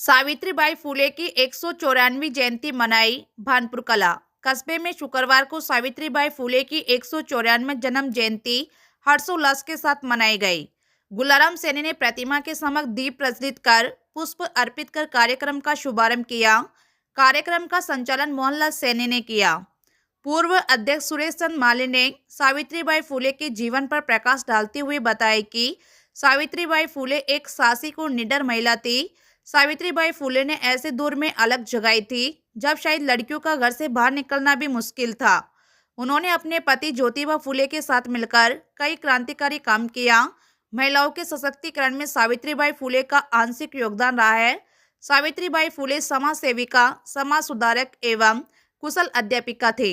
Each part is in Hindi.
सावित्रीबाई फुले की 194वीं जयंती मनाई। भानपुर कला कस्बे में शुक्रवार को सावित्रीबाई फुले की 194वीं जन्म जयंती हर्षोल्लास के साथ मनाई गई। गुलाराम सैनी ने प्रतिमा के समक्ष दीप प्रज्वलित कर पुष्प अर्पित कर कार्यक्रम का शुभारंभ किया। कार्यक्रम का संचालन मोहनलाल सैनी ने किया। पूर्व अध्यक्ष सुरेश चंद्र माली ने सावित्रीबाई फुले के जीवन पर प्रकाश डालते हुए बताया कि सावित्रीबाई फुले एक साहसिक और निडर महिला थी। सावित्रीबाई फुले ने ऐसे दौर में अलग जगाई थी जब शायद लड़कियों का घर से बाहर निकलना भी मुश्किल था। उन्होंने अपने पति ज्योतिबा फुले के साथ मिलकर कई क्रांतिकारी काम किया। महिलाओं के सशक्तिकरण में सावित्रीबाई फुले का आंशिक योगदान रहा है। सावित्रीबाई फुले समाज सेविका, समाज सुधारक एवं कुशल अध्यापिका थे।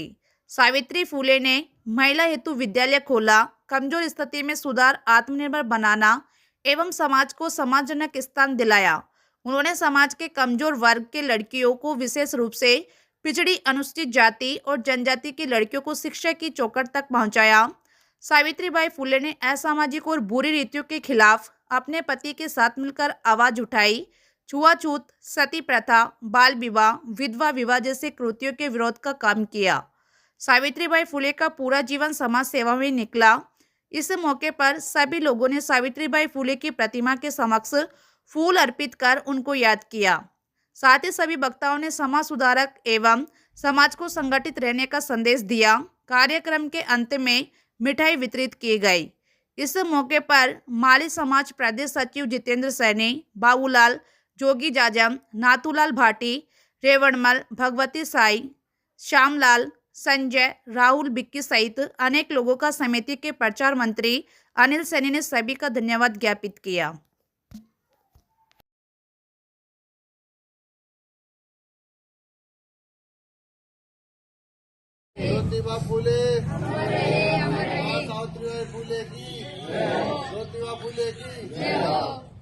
सावित्री फुले ने महिला हेतु विद्यालय खोला, कमजोर स्थिति में सुधार, आत्मनिर्भर बनाना एवं समाज को सम्मानजनक स्थान दिलाया। उन्होंने समाज के कमजोर वर्ग के लड़कियों को, विशेष रूप से पिछड़ी, अनुसूचित जाति और जनजाति की लड़कियों को शिक्षा की चौखट तक पहुंचाया। सावित्रीबाई फुले ने असामाजिक और बुरी रीतियों के खिलाफ अपने पति के साथ मिलकर आवाज उठाई। छुआछूत, सती प्रथा, बाल विवाह, विधवा विवाह जैसे कृत्यों के विरोध का काम किया। सावित्रीबाई फुले का पूरा जीवन समाज सेवा में निकला। इस मौके पर सभी लोगों ने सावित्रीबाई फुले की प्रतिमा के समक्ष फूल अर्पित कर उनको याद किया। साथ ही सभी वक्ताओं ने समाज सुधारक एवं समाज को संगठित रहने का संदेश दिया। कार्यक्रम के अंत में मिठाई वितरित की गई। इस मौके पर माली समाज प्रदेश सचिव जितेंद्र सैनी, बाबूलाल, जोगी जाजम, नाथूलाल भाटी, रेवणमल, भगवती साई, श्यामलाल, संजय, राहुल, बिक्की सहित अनेक लोगों का समिति के प्रचार मंत्री अनिल सैनी ने सभी का धन्यवाद ज्ञापित किया। ज्योतिबा फुले, सावित्रीबाई फुले की, ज्योतिबा फुले की।